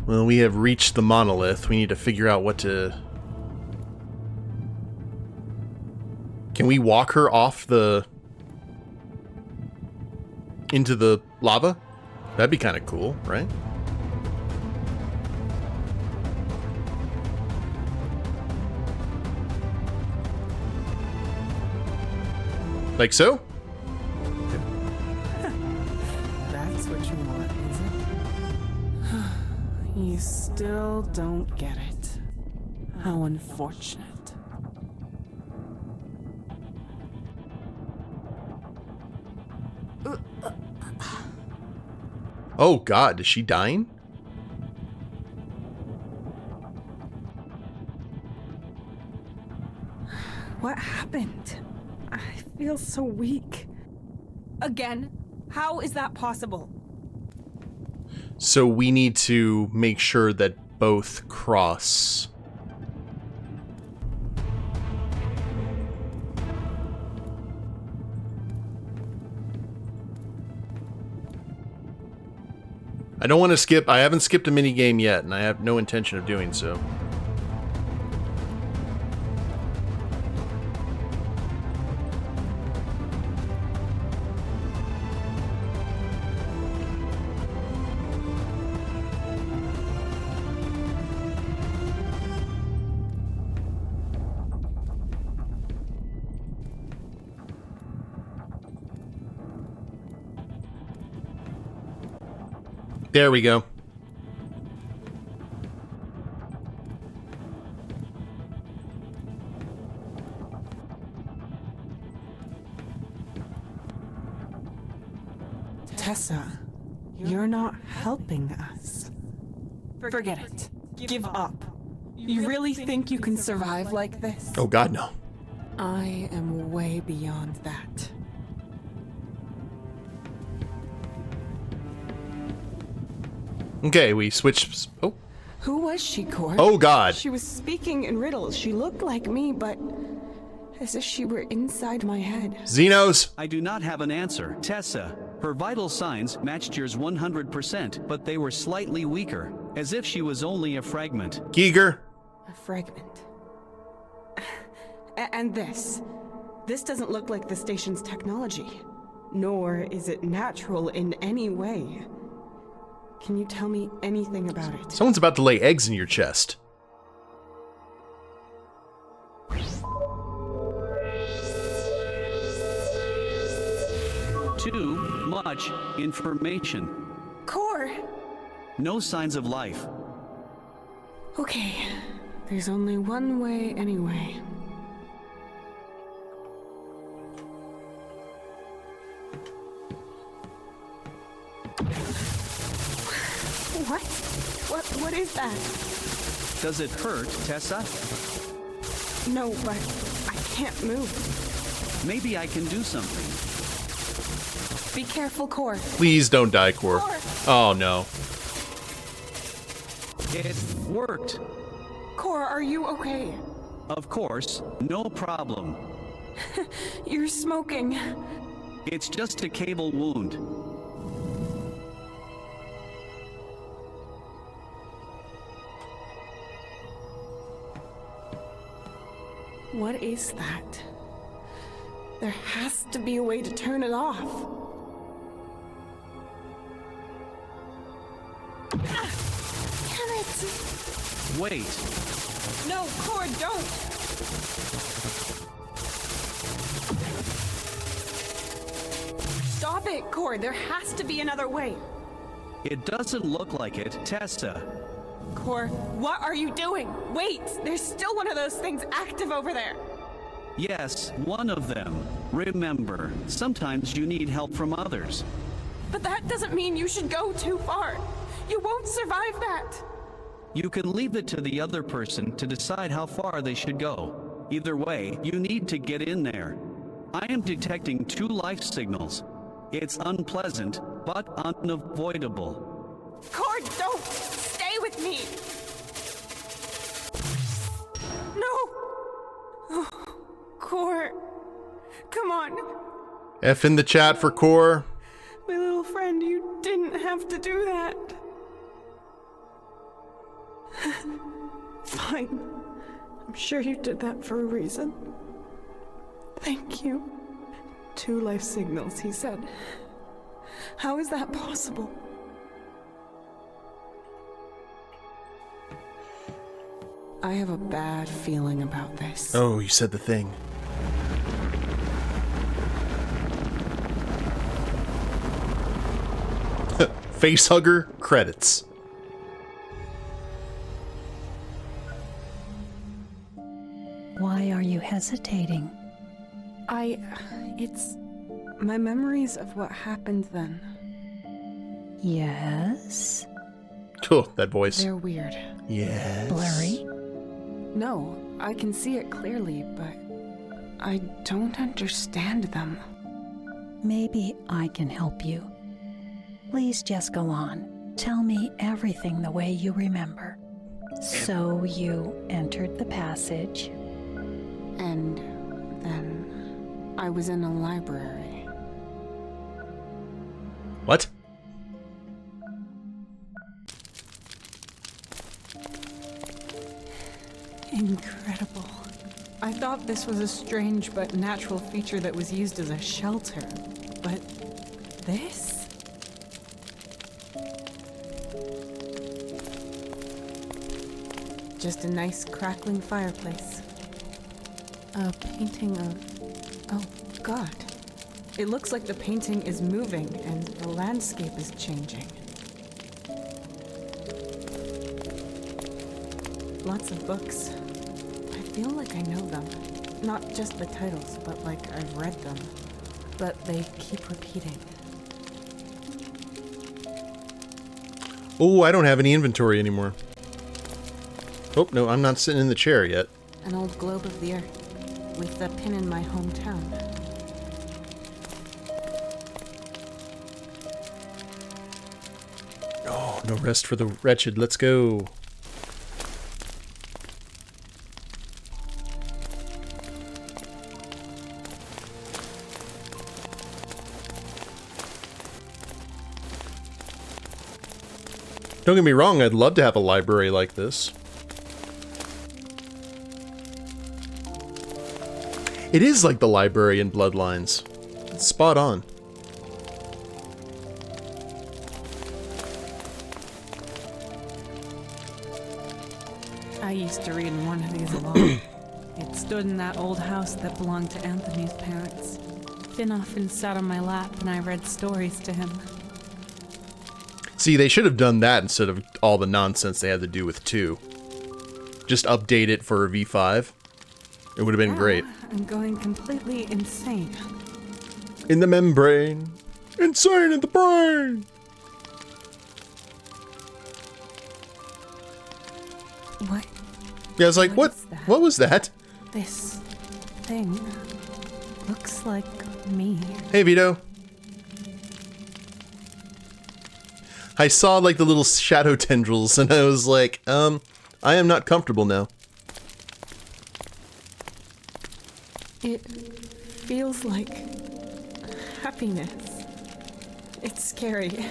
Well, we have reached the monolith. We need to figure out what to... Can we walk her off the... into the lava? That'd be kind of cool, right? Like so? That's what you want, is it? You still don't get it. How unfortunate. Oh god, is she dying? What happened? I feel so weak. Again? How is that possible? So we need to make sure that both cross. I don't want to skip. I haven't skipped a mini game yet, and I have no intention of doing so. There we go. Tessa, you're not helping us. Forget it. Give up. You really think you can survive like this? Oh god, no. I am way beyond that. Okay, we switched. Oh. Who was she, Cord? Oh god. She was speaking in riddles. She looked like me, but as if she were inside my head. Xenos. I do not have an answer. Tessa, her vital signs matched yours 100%, but they were slightly weaker, as if she was only a fragment. Giger. A fragment. And this. This doesn't look like the station's technology. Nor is it natural in any way. Can you tell me anything about it? Someone's about to lay eggs in your chest. Too much information. Core! No signs of life. Okay. There's only one way anyway. What is that? Does it hurt, Tessa? No, but I can't move. Maybe I can do something. Be careful, Core. Please don't die, Core. Oh no. It worked. Core, are you okay? Of course, no problem. You're smoking. It's just a cable wound. What is that? There has to be a way to turn it off. Damn it! Wait. No, Cord, don't! Stop it, Cord. There has to be another way. It doesn't look like it, Tessa. Core, what are you doing? Wait! There's still one of those things active over there! Yes, one of them. Remember, sometimes you need help from others. But that doesn't mean you should go too far. You won't survive that. You can leave it to the other person to decide how far they should go. Either way, you need to get in there. I am detecting 2 life signals. It's unpleasant, but unavoidable. Cord, don't! Stay with me! No! Oh, Core, come on. F in the chat for Core. My little friend, you didn't have to do that. Fine. I'm sure you did that for a reason. Thank you. 2 life signals, he said. How is that possible? I have a bad feeling about this. Oh, you said the thing. Facehugger credits. Why are you hesitating? It's my memories of what happened then. Yes? Cool, that voice. They're weird. Yes. Blurry? No, I can see it clearly, but I don't understand them. Maybe I can help you. Please just go on. Tell me everything the way you remember. So you entered the passage. And then I was in a library. What? Incredible. I thought this was a strange but natural feature that was used as a shelter. But this? Just a nice crackling fireplace. A painting of... Oh, God. It looks like the painting is moving and the landscape is changing. Lots of books. I feel like I know them. Not just the titles, but like I've read them. But they keep repeating. Oh, I don't have any inventory anymore. Oh, no, I'm not sitting in the chair yet. An old globe of the earth, with a pin in my hometown. Oh, no rest for the wretched. Let's go. Don't get me wrong, I'd love to have a library like this. It is like the library in Bloodlines. It's spot on. I used to read in one of these a lot. It stood in that old house that belonged to Anthony's parents. Finn often sat on my lap and I read stories to him. See, they should have done that instead of all the nonsense they had to do with 2. Just update it for V5. It would have been great. I'm going completely insane. In the membrane. Insane in the brain! What? Yeah, I was like, what? is that? What was that? This thing looks like me. Hey, Vito. I saw, like, the little shadow tendrils, and I was like, I am not comfortable now. It feels like happiness. It's scary,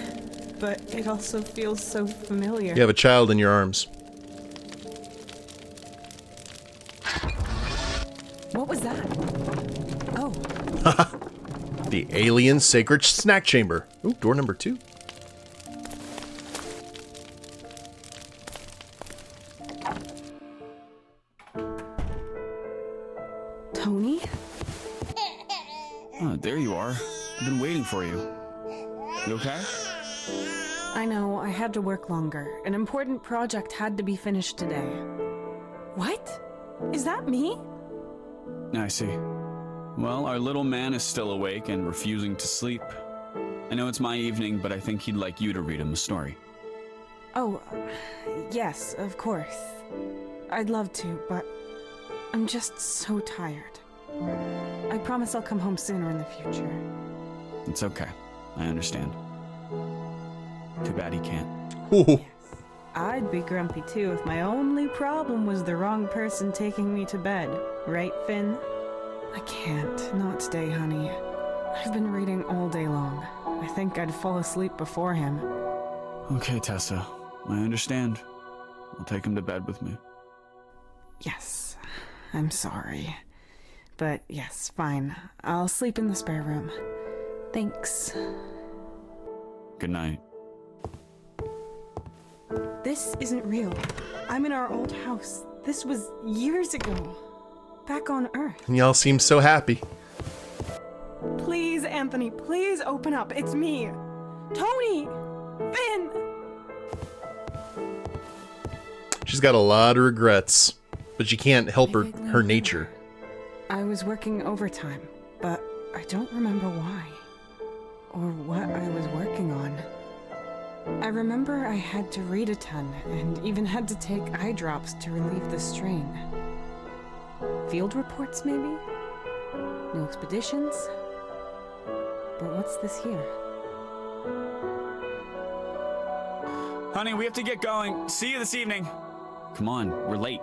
but it also feels so familiar. You have a child in your arms. What was that? Oh, The alien sacred snack chamber. Ooh, door number 2. Tony? Oh, there you are. I've been waiting for you. You okay? I know, I had to work longer. An important project had to be finished today. What? Is that me? I see. Well, our little man is still awake and refusing to sleep. I know it's my evening, but I think he'd like you to read him a story. Oh, yes, of course. I'd love to, but I'm just so tired. I promise I'll come home sooner in the future. It's okay. I understand. Too bad he can't. Ooh. I'd be grumpy too if my only problem was the wrong person taking me to bed. Right, Finn? I can't. Not today, honey. I've been reading all day long. I think I'd fall asleep before him. Okay, Tessa. I understand. I'll take him to bed with me. Yes, I'm sorry. But yes, fine. I'll sleep in the spare room. Thanks. Good night. This isn't real. I'm in our old house. This was years ago. Back on Earth. And y'all seem so happy. Please, Anthony, please open up. It's me. Tony! Finn! She's got a lot of regrets, but she can't help her nature. I was working overtime, but I don't remember why. Or what I was working on. I remember I had to read a ton, and even had to take eye drops to relieve the strain. Field reports, maybe? No expeditions? But what's this here? Honey, we have to get going. See you this evening. Come on, we're late.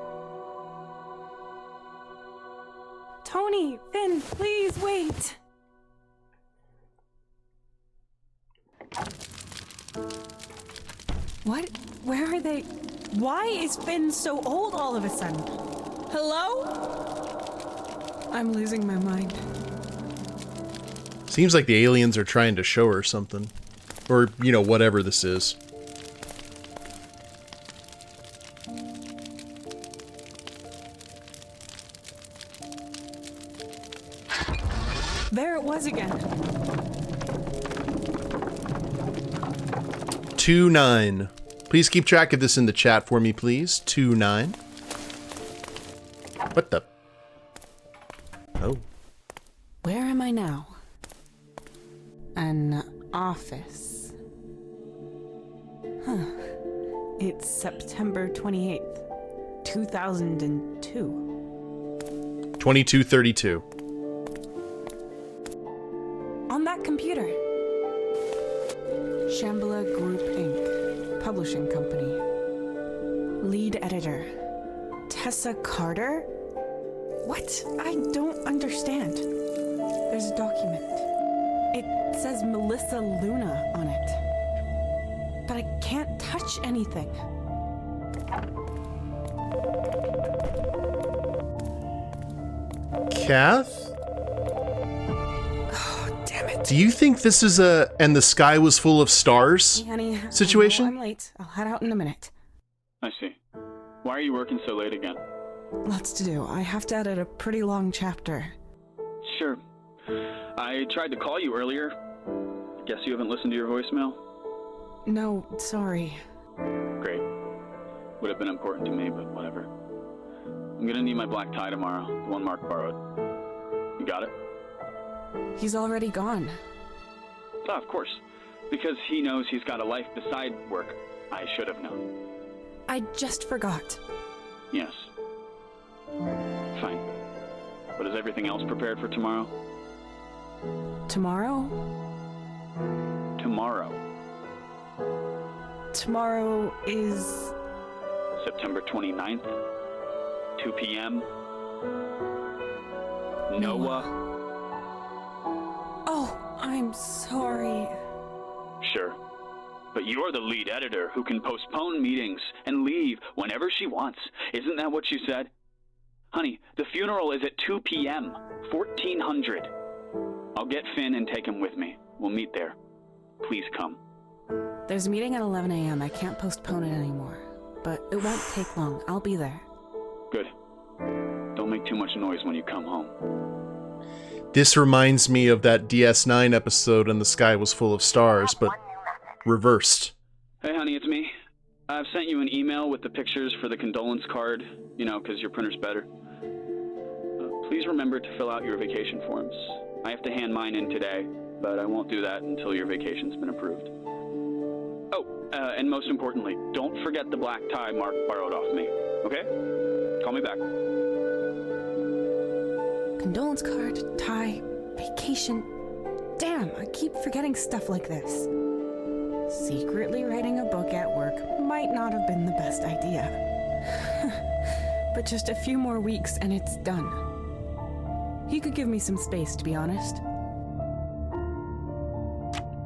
Tony! Finn, please wait! What? Where are they? Why is Finn so old all of a sudden? Hello? I'm losing my mind. Seems like the aliens are trying to show her something. Or, you know, whatever this is. There it was again. 2-9. Please keep track of this in the chat for me, please. 2-9. What the? Oh. Where am I now? An office. Huh. It's September 28th, 2002. 2232. On that computer. Shambhala Group Inc., publishing company. Lead editor. Tessa Carter? What? I don't understand. There's a document. It says Melissa Luna on it. But I can't touch anything. Kath? Damn it. Do you think this is a "and the sky was full of stars" Hey, honey, situation? I know I'm late. I'll head out in a minute. I see. Why are you working so late again? Lots to do. I have to edit a pretty long chapter. Sure. I tried to call you earlier. Guess you haven't listened to your voicemail? No, sorry. Great. Would have been important to me, but whatever. I'm gonna need my black tie tomorrow, the one Mark borrowed. You got it? He's already gone. Ah, of course. Because he knows he's got a life beside work. I should have known. I just forgot. Yes. Fine. But is everything else prepared for tomorrow? Tomorrow? Tomorrow. Tomorrow is... September 29th, 2 p.m. Noah. Oh, I'm sorry. Sure. But you're the lead editor who can postpone meetings and leave whenever she wants. Isn't that what you said? Honey, the funeral is at 2 p.m., 1400. I'll get Finn and take him with me. We'll meet there. Please come. There's a meeting at 11 a.m. I can't postpone it anymore. But it won't take long. I'll be there. Good. Don't make too much noise when you come home. This reminds me of that DS9 episode "And the Sky Was Full of Stars," but reversed. Hey, honey, it's me. I've sent you an email with the pictures for the condolence card, you know, because your printer's better. Please remember to fill out your vacation forms. I have to hand mine in today, but I won't do that until your vacation's been approved. Oh, and most importantly, don't forget the black tie Mark borrowed off me, okay? Call me back. Condolence card, tie, vacation. Damn, I keep forgetting stuff like this. Secretly writing a book at work might not have been the best idea. But just a few more weeks and it's done. He could give me some space, to be honest.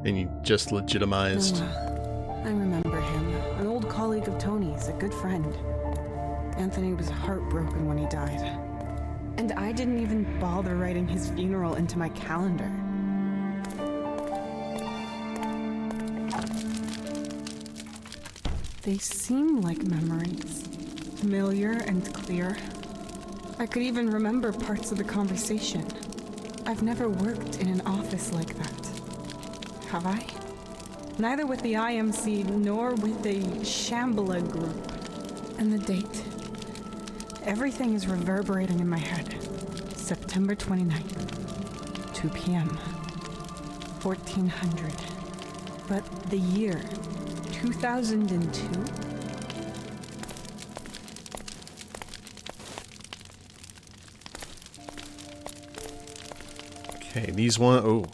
And you just legitimized. I remember him, an old colleague think of Tony's, a good friend. Anthony was heartbroken when he died. And I didn't even bother writing his funeral into my calendar. They seem like memories. Familiar and clear. I could even remember parts of the conversation. I've never worked in an office like that. Have I? Neither with the IMC nor with the Shambhala group. And the date. Everything is reverberating in my head. September 29th, 2 p.m. 1400. But the year, 2002? Okay, these one, oh,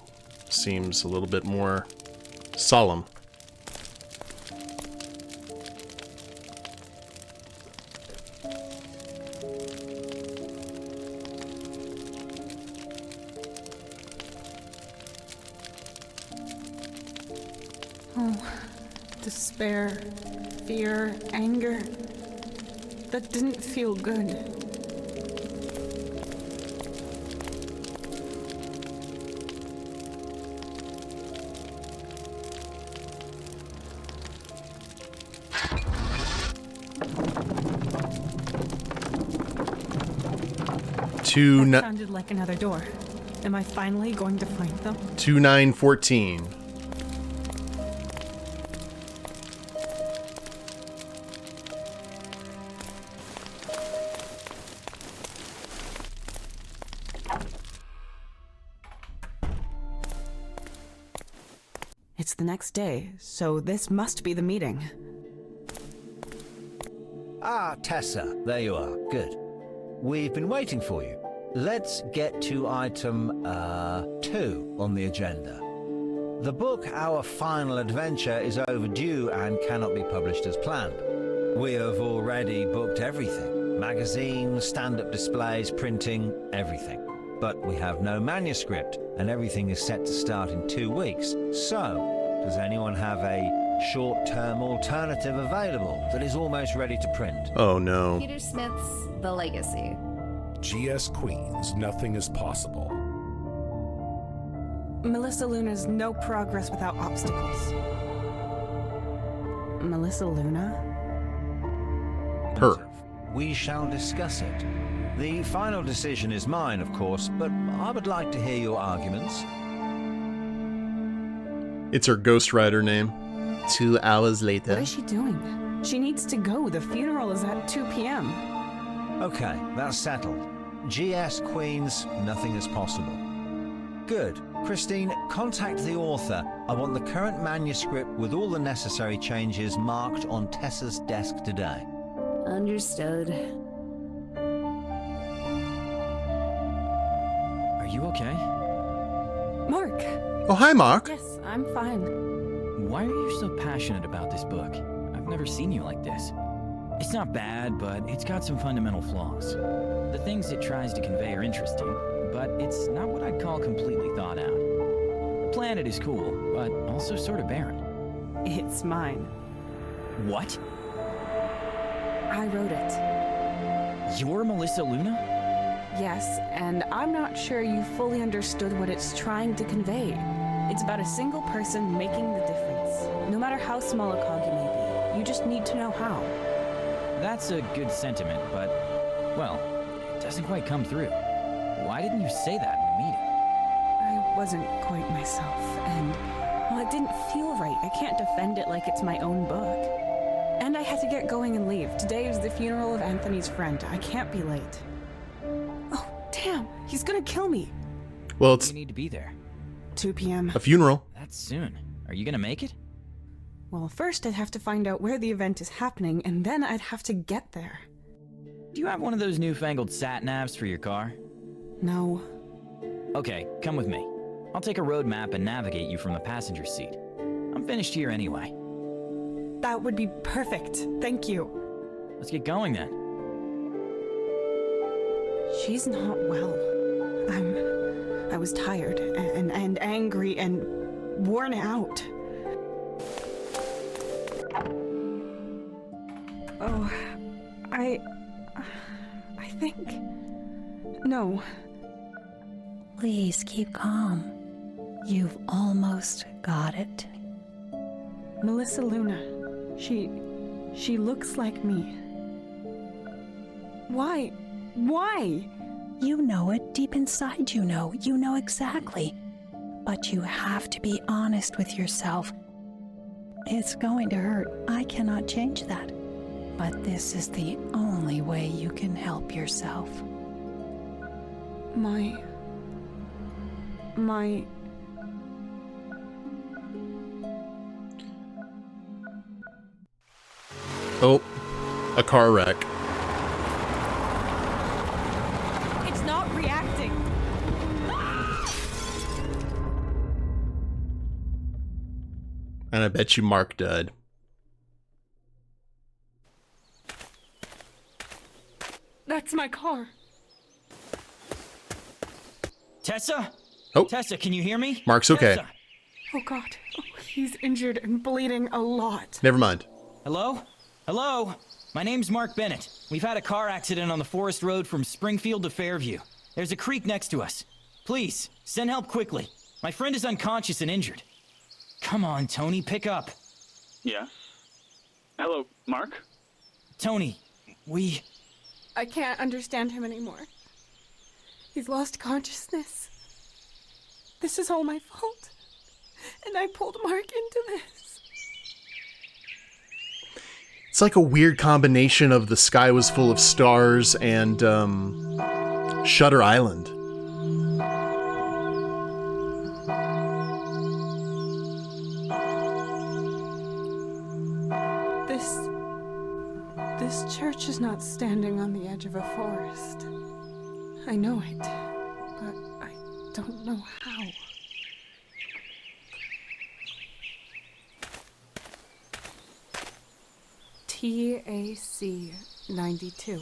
seems a little bit more solemn. Oh, despair, fear, anger. That didn't feel good. That sounded like another door. Am I finally going to find them? 2914. It's the next day, so this must be the meeting. Ah, Tessa, there you are. Good. We've been waiting for you. Let's get to item 2 on the agenda. The book, Our Final Adventure, is overdue and cannot be published as planned. We have already booked everything. Magazines, stand-up displays, printing, everything. But we have no manuscript, and everything is set to start in 2 weeks. So, does anyone have a short-term alternative available that is almost ready to print? Oh no. Peter Smith's The Legacy. G.S. Queen's Nothing is Possible. Melissa Luna's No Progress Without Obstacles. Melissa Luna? Her. We shall discuss it. The final decision is mine, of course, but I would like to hear your arguments. It's her ghostwriter name. 2 hours later. What is she doing? She needs to go. The funeral is at 2 p.m. Okay, that's settled. G.S. Queen's Nothing is Possible. Good. Christine, contact the author. I want the current manuscript with all the necessary changes marked on Tessa's desk today. Understood. Are you okay? Mark! Oh, hi, Mark. Yes, I'm fine. Why are you so passionate about this book? I've never seen you like this. It's not bad, but it's got some fundamental flaws. The things it tries to convey are interesting, but it's not what I'd call completely thought out. The planet is cool, but also sort of barren. It's mine. What? I wrote it. You're Melissa Luna? Yes, and I'm not sure you fully understood what it's trying to convey. It's about a single person making the difference. No matter how small a cog you may be, you just need to know how. That's a good sentiment, but, well, it doesn't quite come through. Why didn't you say that in the meeting? I wasn't quite myself, and, well, it didn't feel right. I can't defend it like it's my own book. And I had to get going and leave. Today is the funeral of Anthony's friend. I can't be late. Oh, damn! He's gonna kill me! Well, it's You need to be there. 2 p.m. a funeral. That's soon. Are you gonna make it? Well, first I'd have to find out where the event is happening, and then I'd have to get there. Do you have one of those newfangled sat-navs for your car? No. Okay, come with me. I'll take a road map and navigate you from the passenger seat. I'm finished here anyway. That would be perfect. Thank you. Let's get going then. She's not well. I was tired and angry and worn out. Oh, I think... No. Please keep calm. You've almost got it. Melissa Luna. She looks like me. Why? Why? You know it. Deep inside you know. You know exactly. But you have to be honest with yourself. It's going to hurt. I cannot change that. But this is the only way you can help yourself. My... Oh, a car wreck. It's not reacting. And I bet you Mark died. That's my car. Tessa? Oh. Tessa, can you hear me? Mark's okay. Tessa? Oh god. Oh, he's injured and bleeding a lot. Never mind. Hello? Hello? My name's Mark Bennett. We've had a car accident on the forest road from Springfield to Fairview. There's a creek next to us. Please, send help quickly. My friend is unconscious and injured. Come on, Tony, pick up. Yeah? Hello, Mark? Tony, I can't understand him anymore. He's lost consciousness. This is all my fault. And I pulled Mark into this. It's like a weird combination of The Sky Was Full of Stars and Shutter Island. This church is not standing on the edge of a forest. I know it, but I don't know how. TAC 92.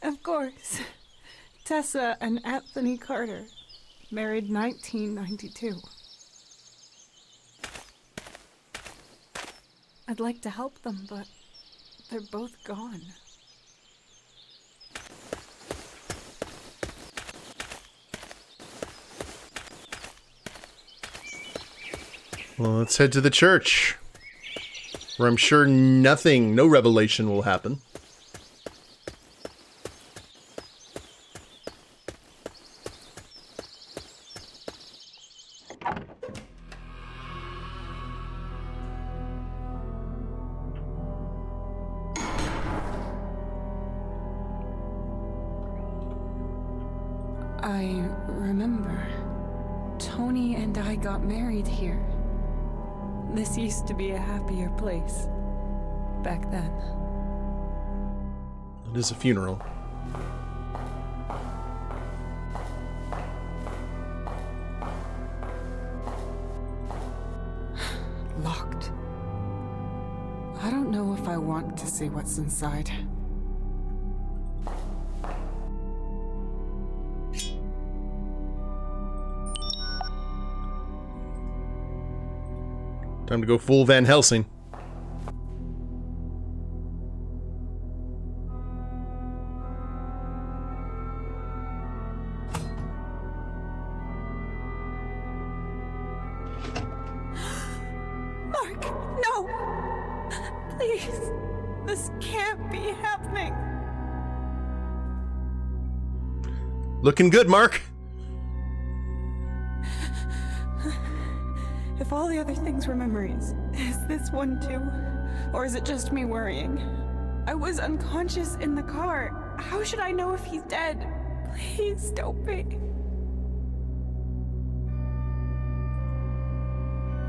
Of course. Tessa and Anthony Carter, married 1992. I'd like to help them, but they're both gone. Well, let's head to the church, where I'm sure no revelation will happen. I remember. Tony and I got married here. This used to be a happier place back then. It is a funeral. Locked. I don't know if I want to see what's inside. Time to go full Van Helsing. Mark, no! Please, this can't be happening. Looking good, Mark. If all the other things were memories, is this one too? Or is it just me worrying? I was unconscious in the car. How should I know if he's dead? Please don't be.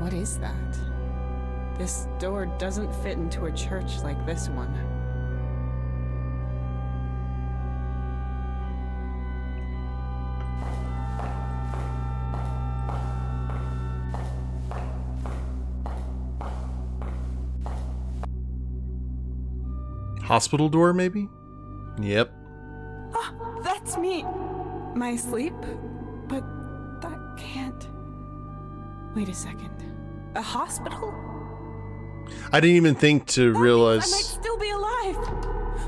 What is that? This door doesn't fit into a church like this one. Hospital door, maybe? Yep. Ah, that's me. Am I asleep? But that can't... Wait a second. A hospital? I didn't even think to I realize might still be alive.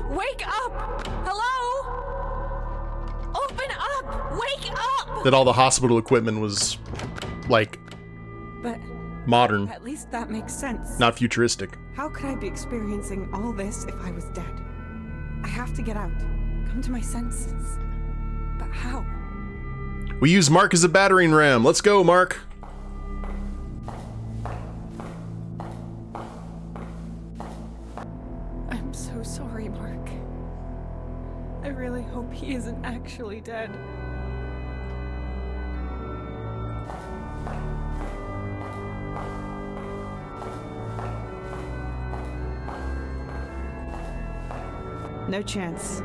Wake up! Hello? Open up! Wake up! that all the hospital equipment was, like, But modern, at least that makes sense. not futuristic. How could I be experiencing all this if I was dead? I have to get out. Come to my senses. But how? We use Mark as a battering ram. Let's go, Mark. I'm so sorry, Mark. I really hope he isn't actually dead. No chance.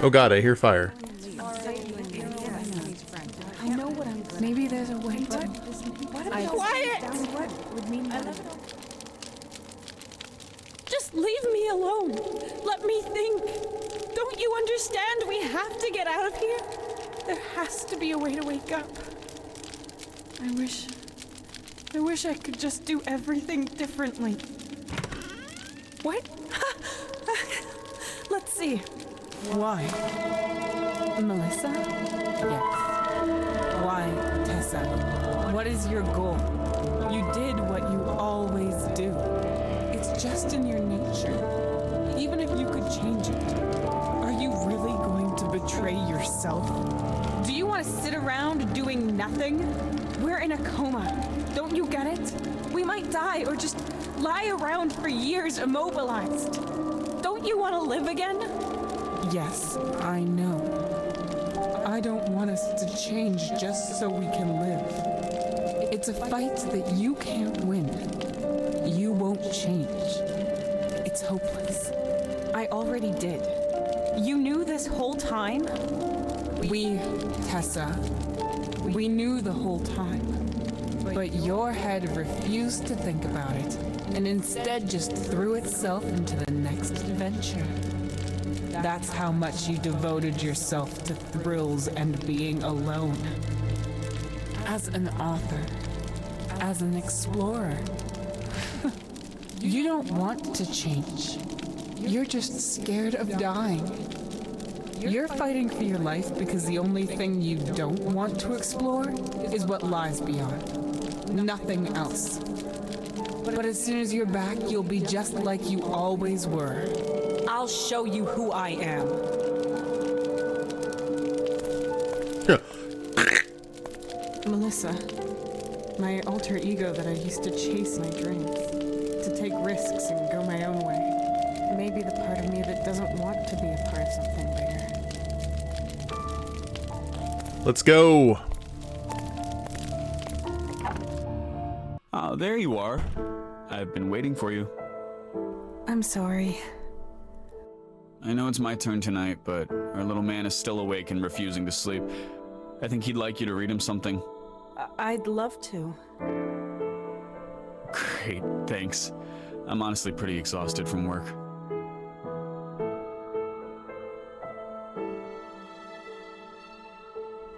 Oh god, I hear fire. I know what I'm. Maybe there's a way to. Quiet! Just leave me alone. Let me think. Don't you understand? We have to get out of here. There has to be a way to wake up. I wish I could just do everything differently. What? Let's see. Why? Melissa? Yes. Why, Tessa? What is your goal? You did what you always do. It's just in your nature. Even if you could change it, are you really going to betray yourself? Do you want to sit around doing nothing? We're in a coma. Don't you get it? We might die or just lie around for years immobilized. Don't you want to live again? Yes, I know. I don't want us to change just so we can live. It's a fight that you can't win. You won't change. It's hopeless. I already did. You knew this whole time? We, Tessa, we knew the whole time. But your head refused to think about it, and instead just threw itself into the next adventure. That's how much you devoted yourself to thrills and being alone. As an author, as an explorer, you don't want to change. You're just scared of dying. You're fighting for your life because the only thing you don't want to explore is what lies beyond. Nothing else. But as soon as you're back, you'll be just like you always were. I'll show you who I am. Melissa, my alter ego that I used to chase my dreams, to take risks and go my own way. Maybe the part of me that doesn't want to be a part of something bigger. Let's go. Oh, there you are. I've been waiting for you. I'm sorry. I know it's my turn tonight, but our little man is still awake and refusing to sleep. I think he'd like you to read him something. I'd love to. Great, thanks. I'm honestly pretty exhausted from work.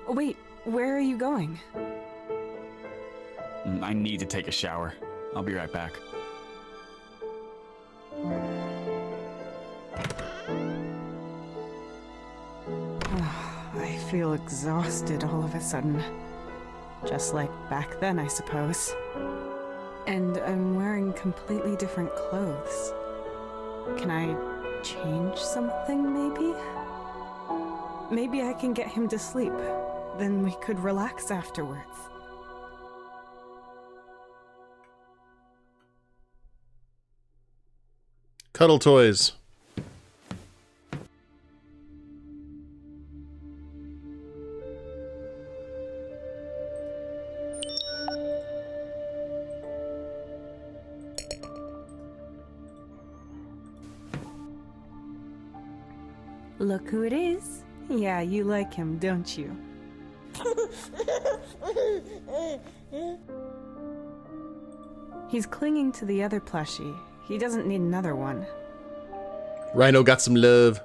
Wait, where are you going? I need to take a shower. I'll be right back. I feel exhausted all of a sudden. Just like back then, I suppose. And I'm wearing completely different clothes. Can I change something, maybe? Maybe I can get him to sleep. Then we could relax afterwards. Cuddle toys. Look who it is. Yeah, you like him, don't you? He's clinging to the other plushie. He doesn't need another one. Rhino got some love.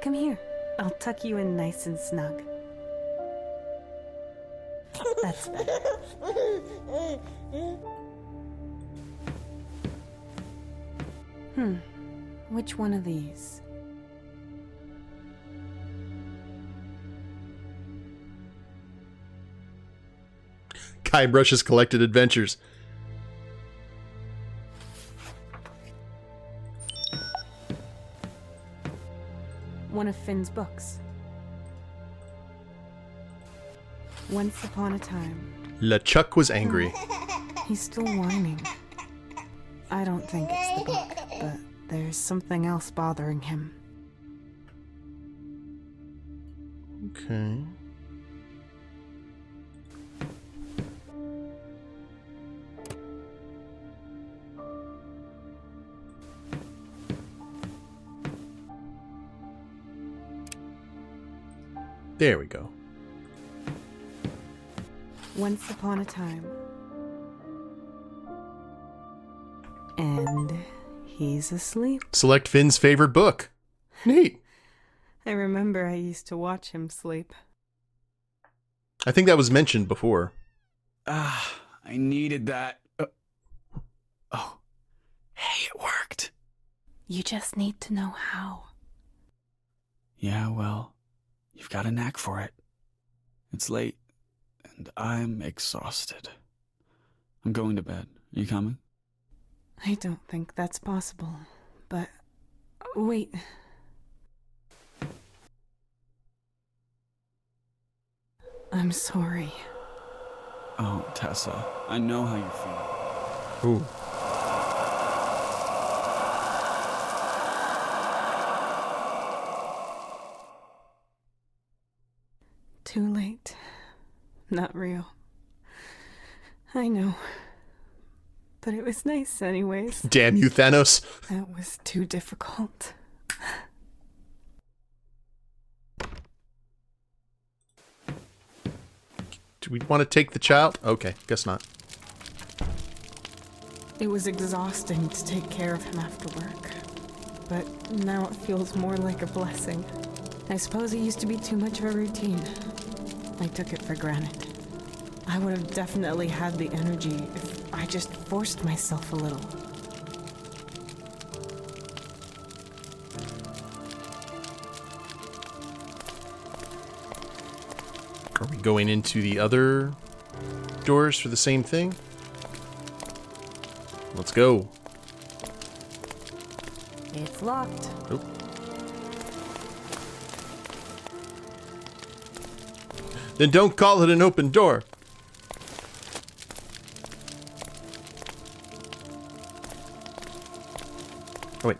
Come here. I'll tuck you in nice and snug. That's better. Which one of these? Guybrush's Collected Adventures. One of Finn's books. Once upon a time. LeChuck was angry. He's still whining. I don't think it's the book, but there's something else bothering him. Okay. There we go. Once upon a time. And he's asleep. Select Finn's favorite book. Neat. I remember I used to watch him sleep. I think that was mentioned before. I needed that. Oh. Hey, it worked. You just need to know how. Yeah, well, you've got a knack for it. It's late, and I'm exhausted. I'm going to bed. Are you coming? I don't think that's possible, but... Wait. I'm sorry. Oh, Tessa, I know how you feel. Ooh. Too late. Not real. I know. But it was nice anyways. Damn you, Thanos. That was too difficult. Do we want to take the child? Okay, guess not. It was exhausting to take care of him after work. But now it feels more like a blessing. I suppose it used to be too much of a routine. I took it for granted. I would have definitely had the energy if I just forced myself a little. Are we going into the other doors for the same thing? Let's go. It's locked. Oh. Then don't call it an open door. Oh, wait.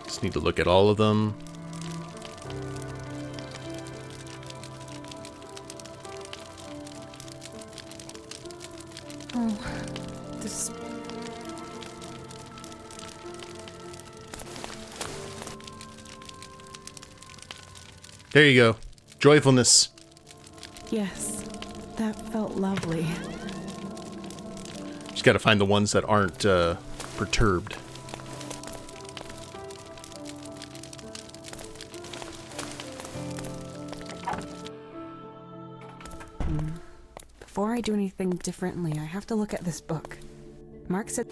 Just need to look at all of them. This... There you go. Joyfulness. Yes, that felt lovely. Just gotta find the ones that aren't perturbed. Before I do anything differently, I have to look at this book. Mark said...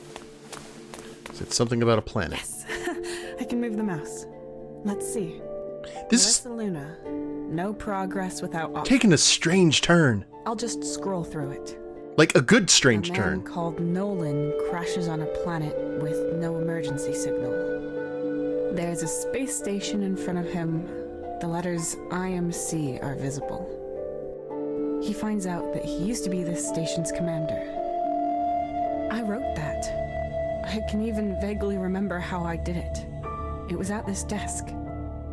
Is it something about a planet? Yes! I can move the mouse. Let's see. This is Melissa Luna. No progress without... taking a strange turn. I'll just scroll through it. Like a good strange A man turn. called Nolan crashes on a planet with no emergency signal. There's a space station in front of him. The letters IMC are visible. He finds out that he used to be this station's commander. I wrote that. I can even vaguely remember how I did it. It was at this desk.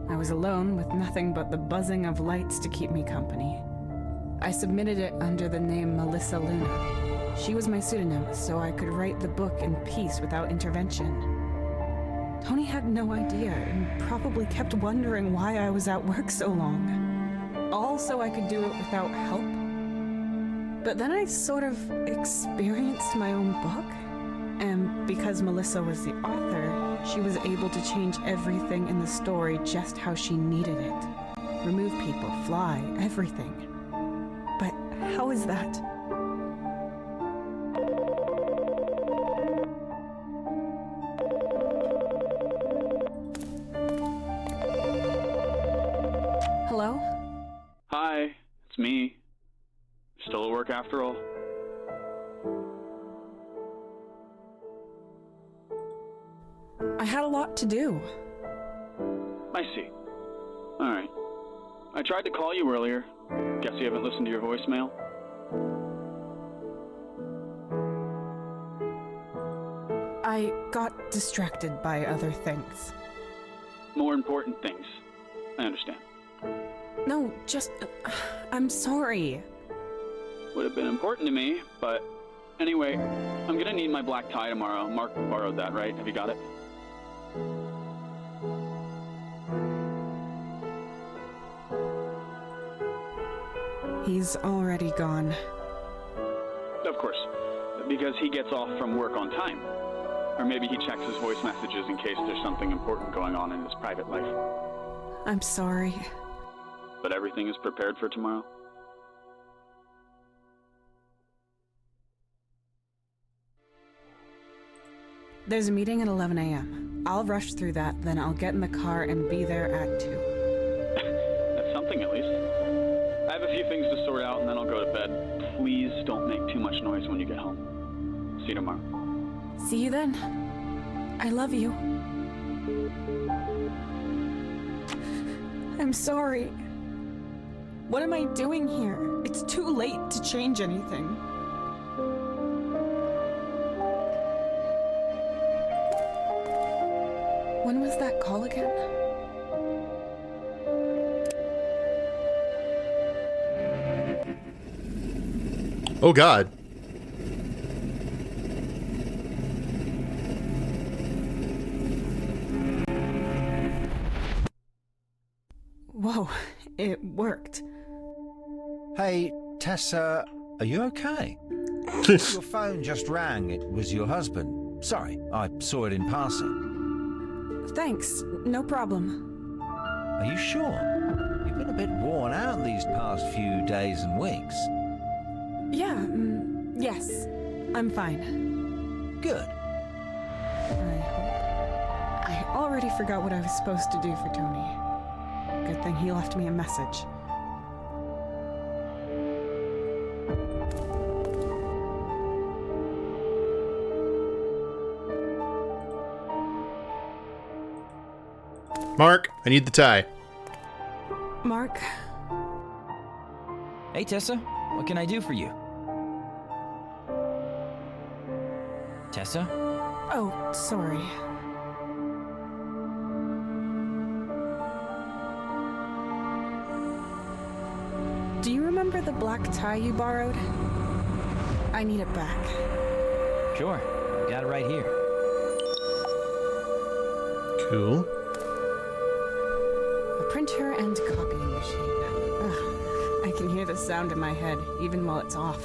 I was alone with nothing but the buzzing of lights to keep me company. I submitted it under the name Melissa Luna. She was my pseudonym, so I could write the book in peace without intervention. Tony had no idea and probably kept wondering why I was at work so long. All so I could do it without help. But then I sort of experienced my own book, and because Melissa was the author, she was able to change everything in the story just how she needed it. Remove people, fly, everything. But how is that? Hello? Hi, it's me. Still at work after all? I had a lot to do. I see. Alright. I tried to call you earlier. Guess you haven't listened to your voicemail? I got distracted by other things. More important things. I understand. No, just... I'm sorry. Would have been important to me, but... Anyway, I'm gonna need my black tie tomorrow. Mark borrowed that, right? Have you got it? He's already gone. Of course. Because he gets off from work on time. Or maybe he checks his voice messages in case there's something important going on in his private life. I'm sorry. But everything is prepared for tomorrow? There's a meeting at 11 a.m. I'll rush through that, then I'll get in the car and be there at 2. That's something, at least. I have a few things to sort out, and then I'll go to bed. Please don't make too much noise when you get home. See you tomorrow. See you then. I love you. I'm sorry. What am I doing here? It's too late to change anything. When was that call again? Oh God. Whoa, it worked. Hey, Tessa, are you okay? Your phone just rang. It was your husband. Sorry, I saw it in passing. Thanks, no problem. Are you sure? You've been a bit worn out these past few days and weeks. Yeah, yes, I'm fine. Good. I hope. I already forgot what I was supposed to do for Tony. Good thing he left me a message. Mark, I need the tie. Mark? Hey, Tessa, what can I do for you? Tessa? Oh, sorry. Do you remember the black tie you borrowed? I need it back. Sure, I got it right here. Cool. A printer and copying machine. Ugh, I can hear the sound in my head, even while it's off.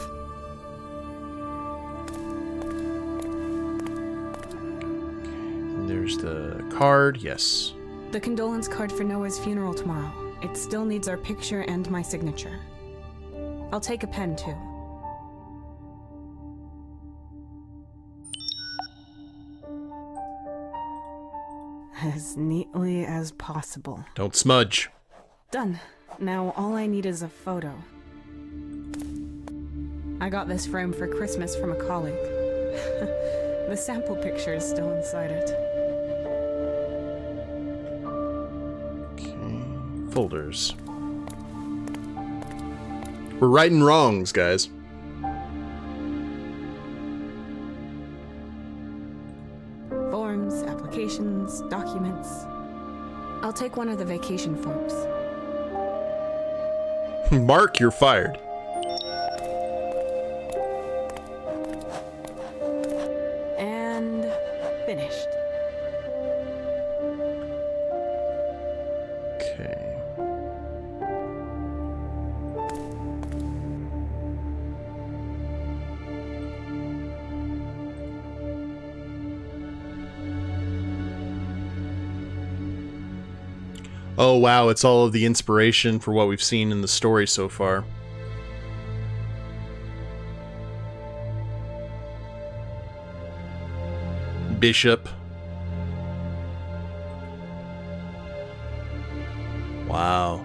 And there's the card, yes. The condolence card for Noah's funeral tomorrow. It still needs our picture and my signature. I'll take a pen, too. As neatly as possible. Don't smudge. Done. Now all I need is a photo. I got this frame for Christmas from a colleague. The sample picture is still inside it. Okay. Folders. We're righting wrongs, guys. Forms, applications, documents. I'll take one of the vacation forms. Mark, you're fired. finished. Okay. Oh wow, it's all of the inspiration for what we've seen in the story so far. Bishop. Wow.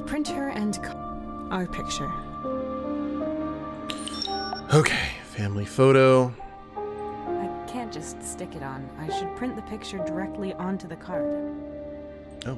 Printer and our picture. Okay, family photo. I can't just stick it on. I should print the picture directly onto the card. Oh.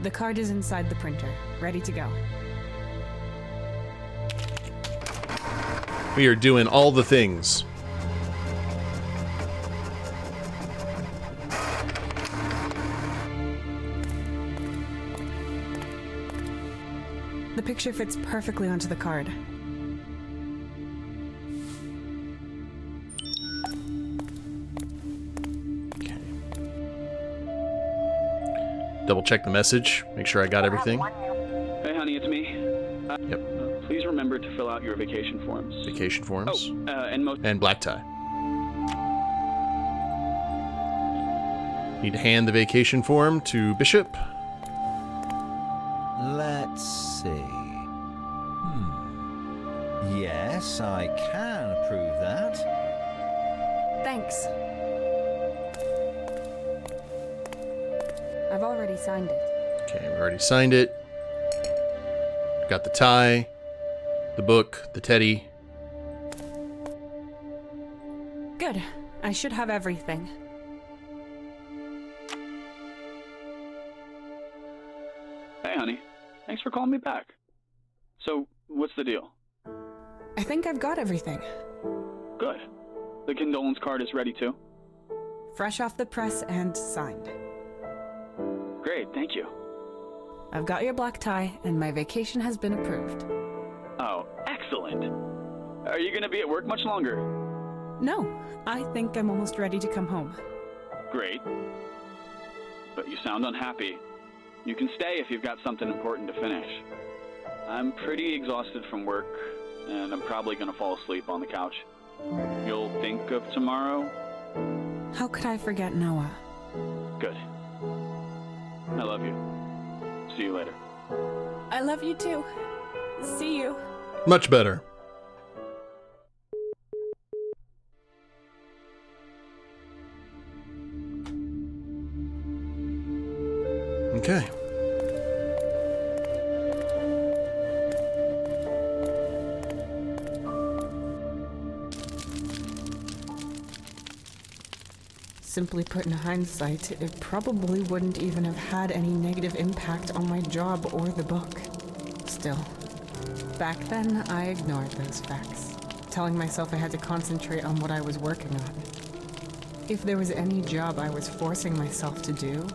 The card is inside the printer, ready to go. We are doing all the things. The picture fits perfectly onto the card. Okay. Double check the message, make sure I got everything. Hey, honey, it's me. Yep. Please remember to fill out your vacation forms. Vacation forms. Oh, and black tie. Need to hand the vacation form to Bishop. Let's see. Yes, I can approve that. Thanks. I've already signed it. Okay, we already signed it. Got the tie, the book, the teddy. Good. I should have everything. Hey, honey. Thanks for calling me back. So, what's the deal? I think I've got everything. Good. The condolence card is ready too? Fresh off the press and signed. Great, thank you. I've got your black tie, and my vacation has been approved. Oh, excellent. Are you gonna be at work much longer? No, I think I'm almost ready to come home. Great. But you sound unhappy. You can stay if you've got something important to finish. I'm pretty exhausted from work, and I'm probably gonna fall asleep on the couch. You'll think of tomorrow? How could I forget Noah? Good. I love you. See you later. I love you too. See you. Much better. Okay. Simply put, in hindsight, it probably wouldn't even have had any negative impact on my job or the book. Still, back then, I ignored those facts, telling myself I had to concentrate on what I was working on. If there was any job I was forcing myself to do,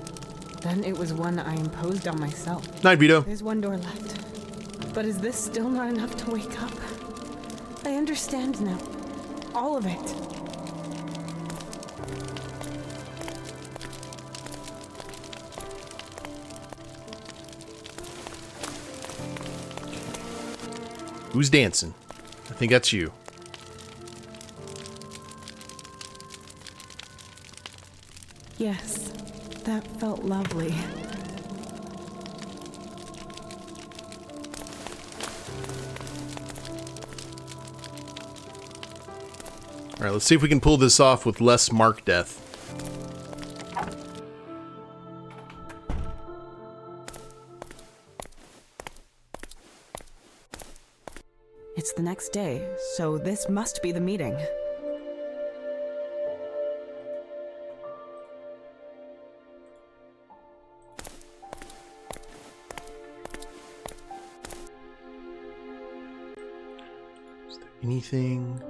then it was one I imposed on myself. Night, Vito. There's one door left. But is this still not enough to wake up? I understand now. All of it. Who's dancing? I think that's you. Yes, that felt lovely. Alright, let's see if we can pull this off with less Mark death. It's the next day, so this must be the meeting. Is there anything?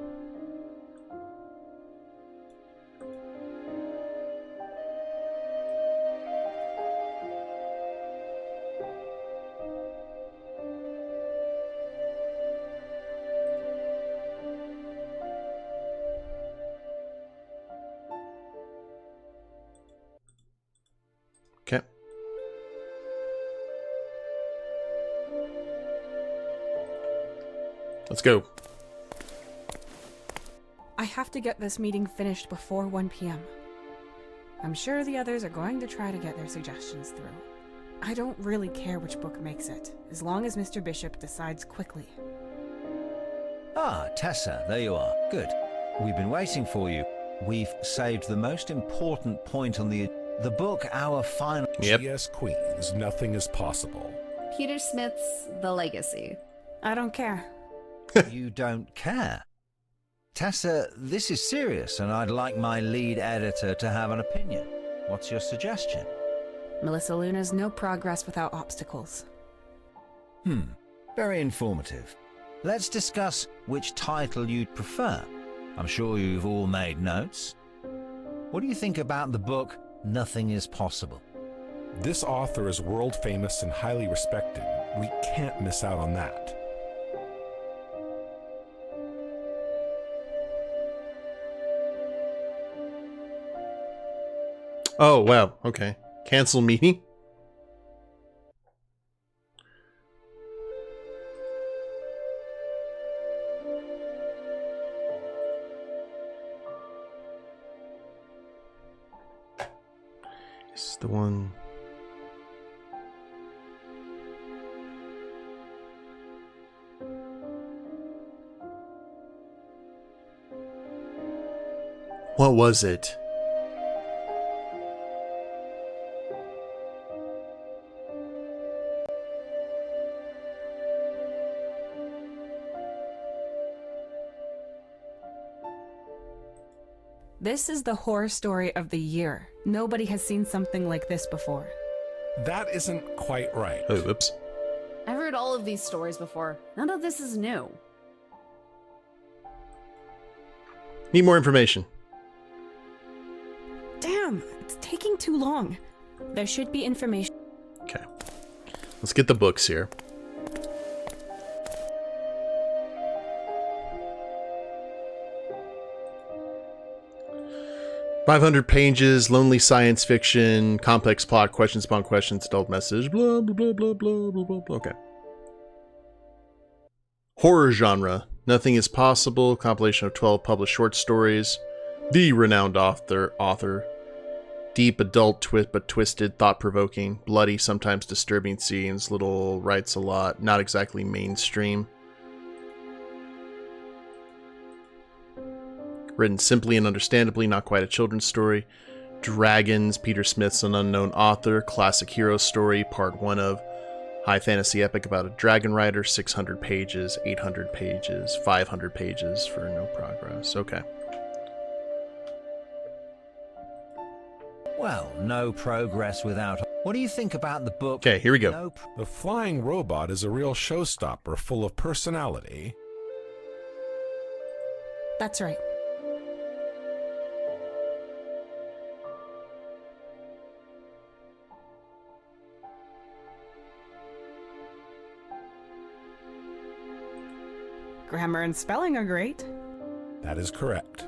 Okay. Let's go. I have to get this meeting finished before 1 p.m. I'm sure the others are going to try to get their suggestions through. I don't really care which book makes it, as long as Mr. Bishop decides quickly. Ah, Tessa, there you are. Good. We've been waiting for you. We've saved the most important point on the book, our final... Yep. GS Queens, nothing is possible. Peter Smith's The Legacy. I don't care. You don't care? Tessa, this is serious, and I'd like my lead editor to have an opinion. What's your suggestion? Melissa Luna's no progress without obstacles. Very informative. Let's discuss which title you'd prefer. I'm sure you've all made notes. What do you think about the book Nothing is Possible? This author is world famous and highly respected. We can't miss out on that. Oh, wow. Okay. Cancel meeting? This is the one... What was it? This is the horror story of the year. Nobody has seen something like this before. That isn't quite right. Oh, whoops. I've heard all of these stories before. None of this is new. Need more information. Damn, it's taking too long. There should be information. Okay. Let's get the books here. "500 pages, lonely science fiction, complex plot, questions upon questions, adult message, blah, blah, blah, blah, blah, blah, blah, blah." Okay. Horror genre. "Nothing is Possible," compilation of 12 published short stories. The renowned author. Deep adult but twisted, thought-provoking, bloody, sometimes disturbing scenes, little writes a lot, not exactly mainstream. Written simply and understandably, not quite a children's story. Dragons, Peter Smith's an unknown author. Classic hero story, part 1 of. High fantasy epic about a dragon rider, 600 pages, 800 pages, 500 pages for no progress. Okay. Well, no progress without... What do you think about the book? Okay, here we go. The flying robot is a real showstopper full of personality. That's right. Grammar and spelling are great. That is correct.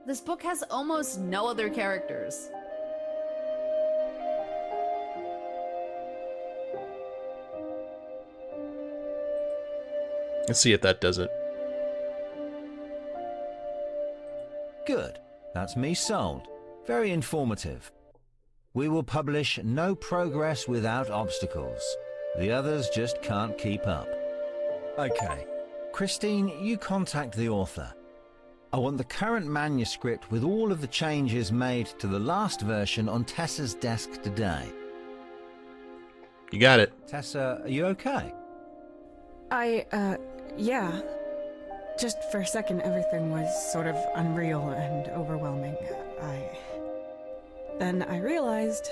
This book has almost no other characters. Let's see if that does it. Good. That's me sold. Very informative. We will publish No Progress Without Obstacles. The others just can't keep up. Okay. Christine, you contact the author. I want the current manuscript with all of the changes made to the last version on Tessa's desk today. You got it. Tessa, are you okay? Yeah. Just for a second, everything was sort of unreal and overwhelming. Then I realized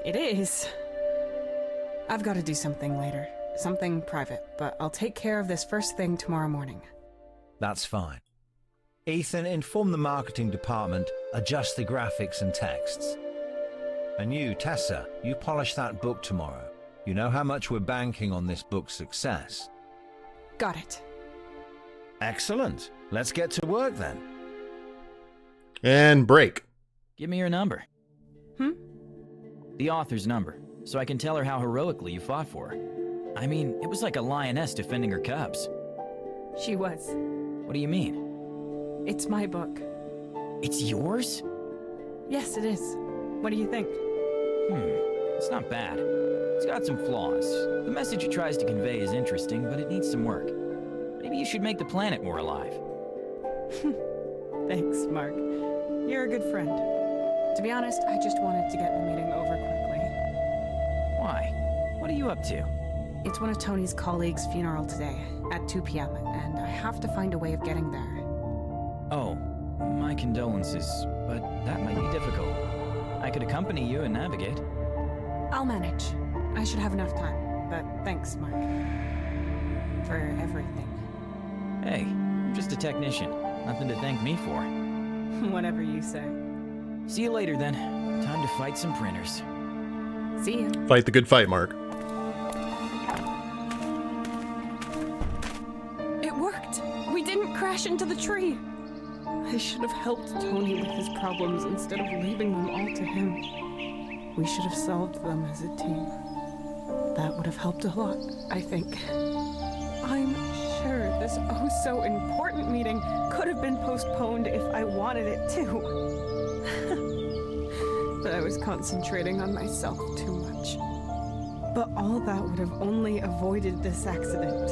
it is. I've got to do something later. Something private, but I'll take care of this first thing tomorrow morning. That's fine. Ethan, inform the marketing department, adjust the graphics and texts. And you, Tessa, you polish that book tomorrow. You know how much we're banking on this book's success. Got it. Excellent. Let's get to work then. And break. Give me your number. Hmm? The author's number, so I can tell her how heroically you fought for her. I mean, it was like a lioness defending her cubs. She was. What do you mean? It's my book. It's yours? Yes, it is. What do you think? It's not bad. It's got some flaws. The message it tries to convey is interesting, but it needs some work. Maybe you should make the planet more alive. Thanks, Mark. You're a good friend. To be honest, I just wanted to get the meeting over quickly. Why? What are you up to? It's one of Tony's colleagues' funeral today, at 2 p.m., and I have to find a way of getting there. Oh, my condolences, but that might be difficult. I could accompany you and navigate. I'll manage. I should have enough time, but thanks, Mark. For everything. Hey, I'm just a technician. Nothing to thank me for. Whatever you say. See you later, then. Time to fight some printers. See ya. Fight the good fight, Mark. It worked! We didn't crash into the tree! I should have helped Tony with his problems instead of leaving them all to him. We should have solved them as a team. That would have helped a lot, I think. I'm sure this oh-so-important meeting could have been postponed if I wanted it to. But I was concentrating on myself too much. But all that would have only avoided this accident.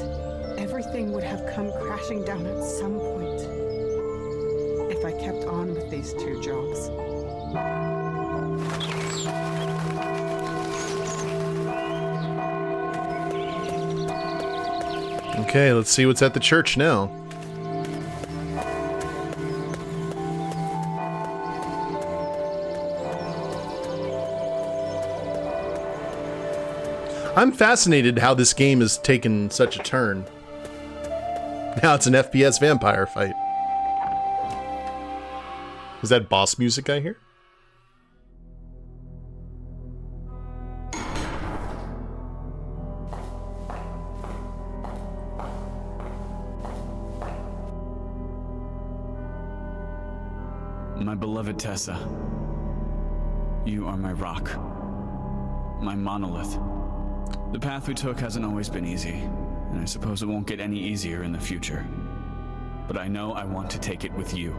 Everything would have come crashing down at some point. If I kept on with these two jobs. Okay, let's see what's at the church now. I'm fascinated how this game has taken such a turn. Now it's an FPS vampire fight. Is that boss music I hear? My beloved Tessa, you are my rock, my monolith. The path we took hasn't always been easy, and I suppose it won't get any easier in the future. But I know I want to take it with you,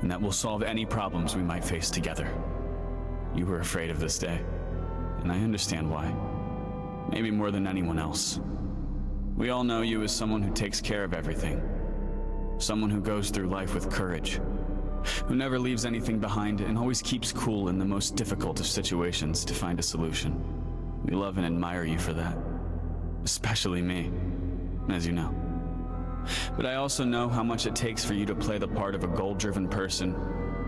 and that will solve any problems we might face together. You were afraid of this day, and I understand why. Maybe more than anyone else. We all know you as someone who takes care of everything. Someone who goes through life with courage. Who never leaves anything behind and always keeps cool in the most difficult of situations to find a solution. We love and admire you for that. Especially me, as you know. But I also know how much it takes for you to play the part of a goal-driven person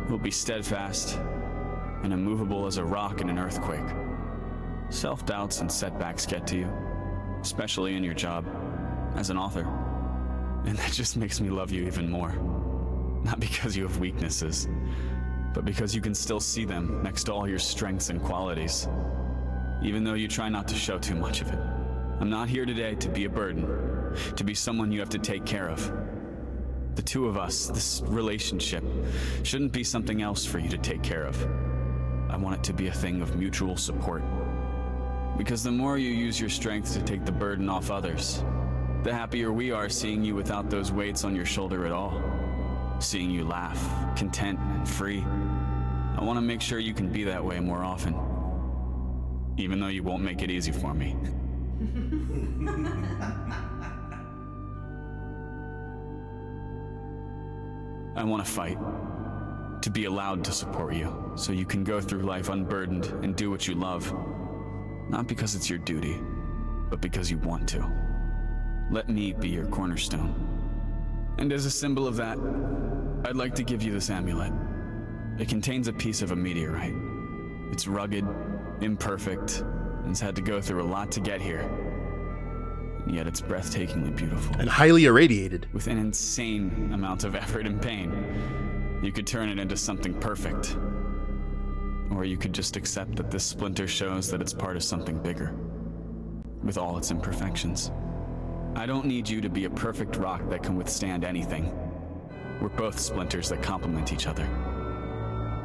who will be steadfast and immovable as a rock in an earthquake. Self-doubts and setbacks get to you, especially in your job as an author. And that just makes me love you even more. Not because you have weaknesses, but because you can still see them next to all your strengths and qualities, even though you try not to show too much of it. I'm not here today to be a burden, to be someone you have to take care of. The two of us, this relationship, shouldn't be something else for you to take care of. I want it to be a thing of mutual support. Because the more you use your strength to take the burden off others, the happier we are seeing you without those weights on your shoulder at all. Seeing you laugh, content, and free. I want to make sure you can be that way more often. Even though you won't make it easy for me. I want to fight. To be allowed to support you, so you can go through life unburdened and do what you love. Not because it's your duty, but because you want to. Let me be your cornerstone. And as a symbol of that, I'd like to give you this amulet. It contains a piece of a meteorite. It's rugged, imperfect, and has had to go through a lot to get here. And yet it's breathtakingly beautiful. And highly irradiated. With an insane amount of effort and pain. You could turn it into something perfect. Or you could just accept that this splinter shows that it's part of something bigger. With all its imperfections. I don't need you to be a perfect rock that can withstand anything. We're both splinters that complement each other.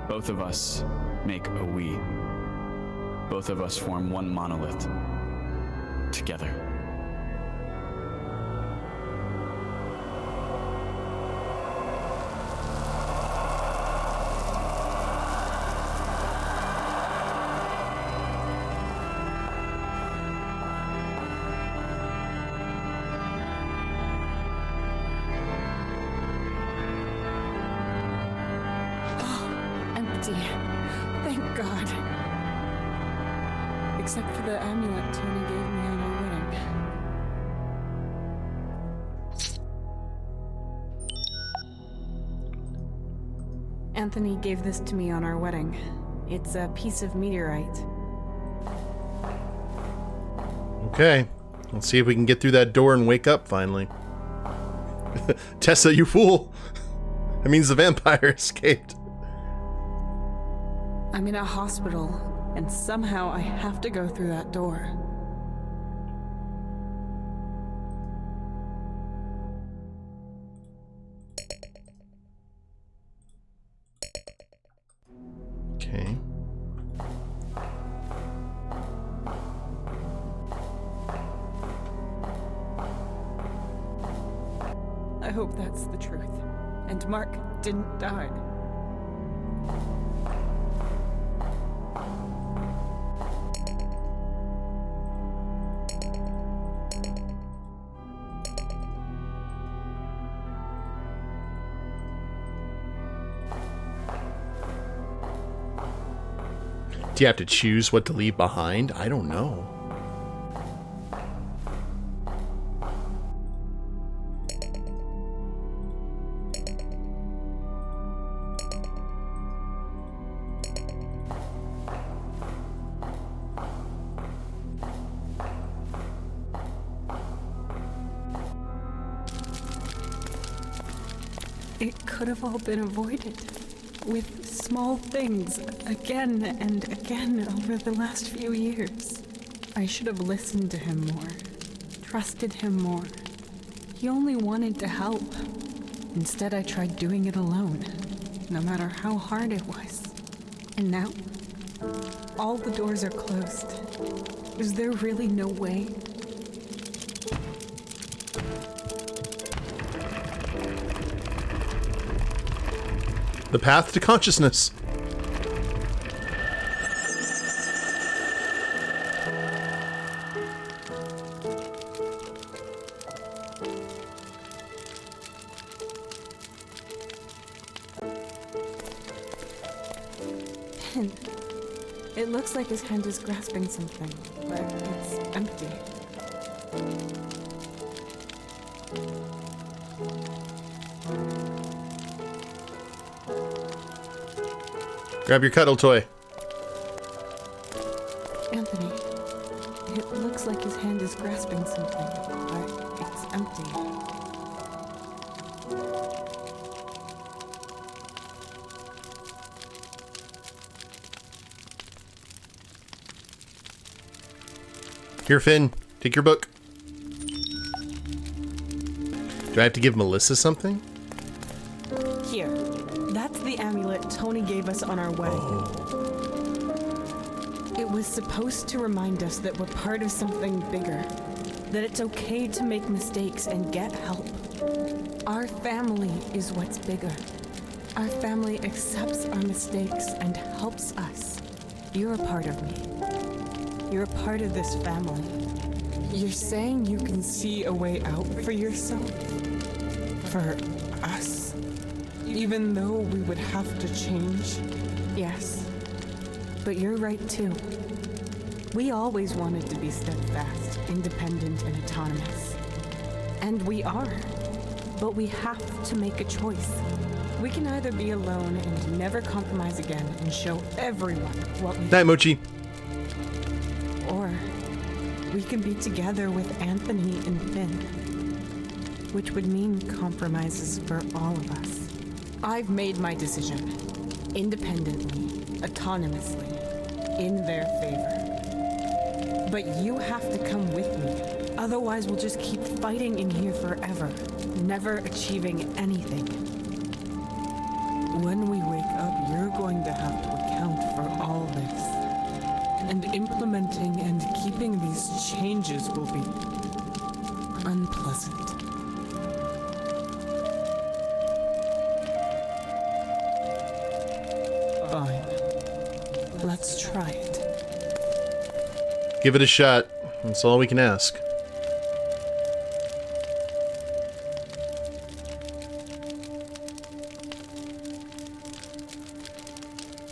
Both of us make a we. Both of us form one monolith. Together. Thank God. Except for the amulet Tony gave me on our wedding. Anthony gave this to me on our wedding. It's a piece of meteorite. Okay. Let's see if we can get through that door and wake up finally. Tessa, you fool! That means the vampire escaped. I'm in a hospital, and somehow I have to go through that door. Okay. I hope that's the truth. And Mark didn't die. Do you have to choose what to leave behind? I don't know. It could have all been avoided. With small things, again and again over the last few years. I should have listened to him more, trusted him more. He only wanted to help. Instead, I tried doing it alone, no matter how hard it was. And now, all the doors are closed. Is there really no way? The path to consciousness. Pen. It looks like his hand is grasping something, but it's empty. Grab your cuddle toy. Anthony, it looks like his hand is grasping something, but it's empty. Here, Finn. Take your book. Do I have to give Melissa something? Here. That's the amulet Tony gave us on our wedding. It was supposed to remind us that we're part of something bigger. That it's okay to make mistakes and get help. Our family is what's bigger. Our family accepts our mistakes and helps us. You're a part of me. You're a part of this family. You're saying you can see a way out for yourself? For us? Even though we would have to change. Yes. But you're right too. We always wanted to be steadfast, independent, and autonomous. And we are. But we have to make a choice. We can either be alone and never compromise again and show everyone what we Night, Mochi. Or we can be together with Anthony and Finn, which would mean compromises for all of us. I've made my decision, independently, autonomously, in their favor. But you have to come with me, otherwise we'll just keep fighting in here forever, never achieving anything. When we wake up, you're going to have to account for all this. And implementing and keeping these changes will be unpleasant. Fine. Let's try it. Give it a shot. That's all we can ask.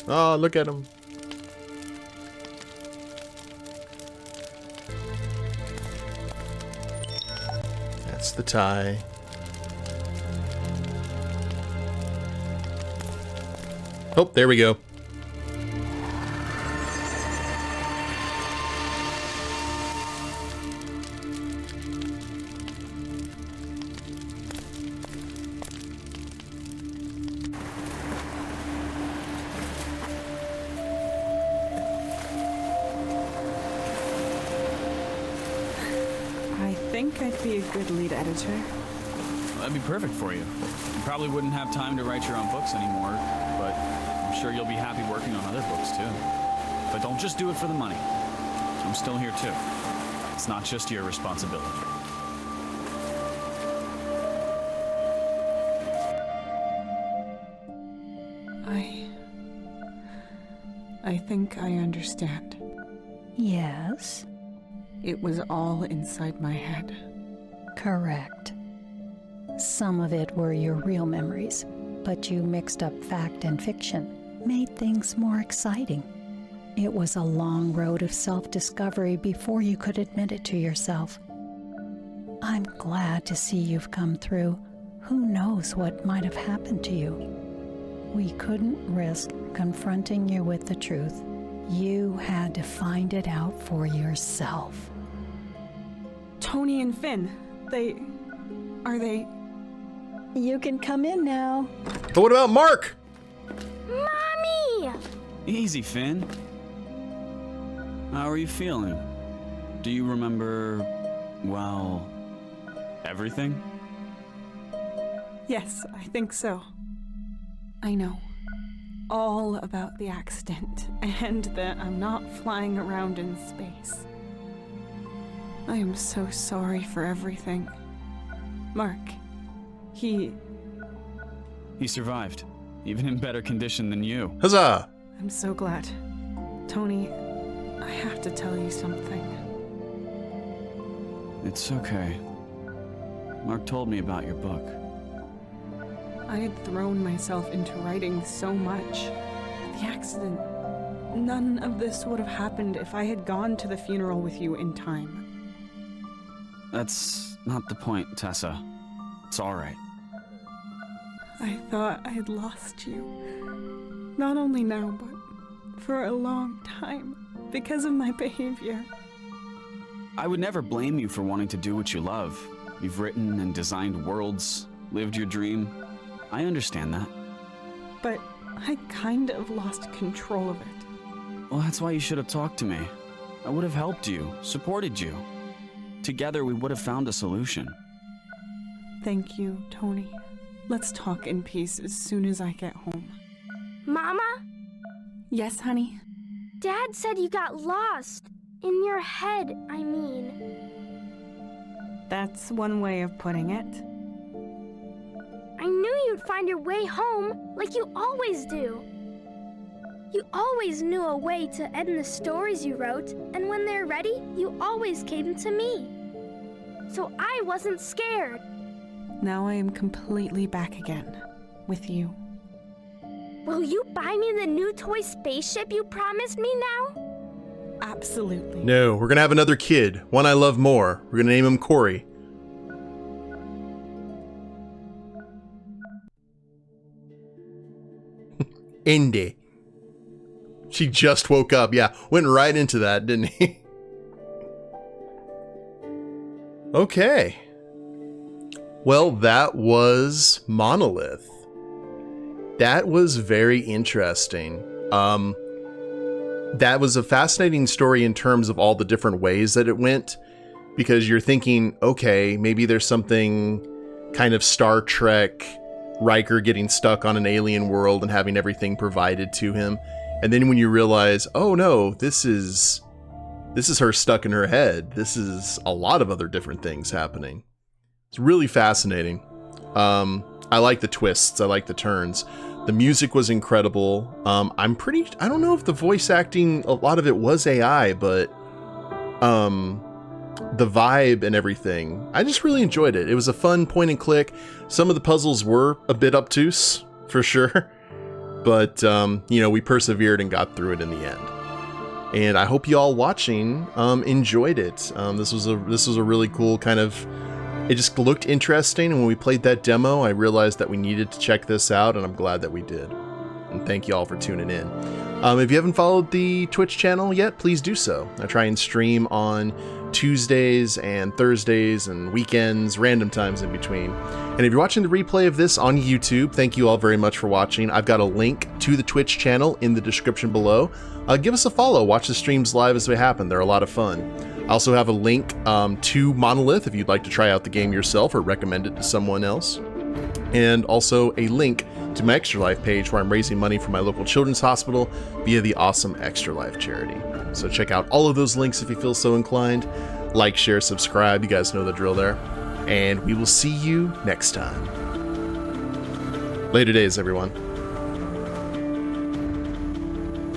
Oh, look at him. That's the tie. Oh, there we go. I think I'd be a good lead editor. Well, that'd be perfect for you. You probably wouldn't have time to write your own books anymore, but I'm sure you'll be happy working on other books too. But don't just do it for the money. I'm still here too. It's not just your responsibility. I think I understand. Yes, It was all inside my head. correct. Some of it were your real memories, but you mixed up fact and fiction, made things more exciting. It was a long road of self-discovery before you could admit it to yourself. I'm glad to see you've come through. Who knows what might have happened to you? We couldn't risk confronting you with the truth. You had to find it out for yourself. Tony and Finn, are they... You can come in now. But what about Mark? Mommy! Easy, Finn. How are you feeling? Do you remember, well, everything? Yes, I think so. I know. All about the accident, and that I'm not flying around in space. I am so sorry for everything. Mark, he survived, even in better condition than you. Huzzah! I'm so glad. Tony, I have to tell you something. It's okay. Mark told me about your book. I had thrown myself into writing so much. The accident. None of this would have happened if I had gone to the funeral with you in time. That's not the point, Tessa. It's all right. I thought I had lost you. Not only now, but for a long time. Because of my behavior. I would never blame you for wanting to do what you love. You've written and designed worlds, lived your dream. I understand that. But I kind of lost control of it. Well, that's why you should have talked to me. I would have helped you, supported you. Together, we would have found a solution. Thank you, Tony. Let's talk in peace as soon as I get home. Mama? Yes, honey? Dad said you got lost. In your head, I mean. That's one way of putting it. I knew you'd find your way home, like you always do. You always knew a way to end the stories you wrote, and when they're ready, you always came to me. So I wasn't scared. Now I am completely back again. with you. Will you buy me the new toy spaceship you promised me now? Absolutely. No, we're gonna have another kid, one I love more. We're gonna name him Corey. Indy. She just woke up. Yeah, went right into that, didn't he? Okay. Well, that was Monolith. That was very interesting. That was a fascinating story in terms of all the different ways that it went, because you're thinking, okay, maybe there's something kind of Star Trek, Riker getting stuck on an alien world and having everything provided to him. And then when you realize, oh no, this is her stuck in her head. This is a lot of other different things happening. It's really fascinating. I like the twists. I like the turns. The music was incredible. I don't know if the voice acting, a lot of it was AI, but the vibe and everything, I just really enjoyed it. It was a fun point and click. Some of the puzzles were a bit obtuse, for sure. But, we persevered and got through it in the end. And I hope you all watching enjoyed it. This was a really cool kind of... It just looked interesting, and when we played that demo, I realized that we needed to check this out, and I'm glad that we did. And thank you all for tuning in. If you haven't followed the Twitch channel yet, please do so. I try and stream on Tuesdays and Thursdays and weekends, random times in between. And if you're watching the replay of this on YouTube, thank you all very much for watching. I've got a link to the Twitch channel in the description below. Give us a follow. Watch the streams live as they happen. They're a lot of fun. I also have a link to Monolith if you'd like to try out the game yourself or recommend it to someone else. And also a link to my Extra Life page where I'm raising money for my local children's hospital via the awesome Extra Life charity. So check out all of those links if you feel so inclined. Like, share, subscribe. You guys know the drill there. And we will see you next time. Later days, everyone.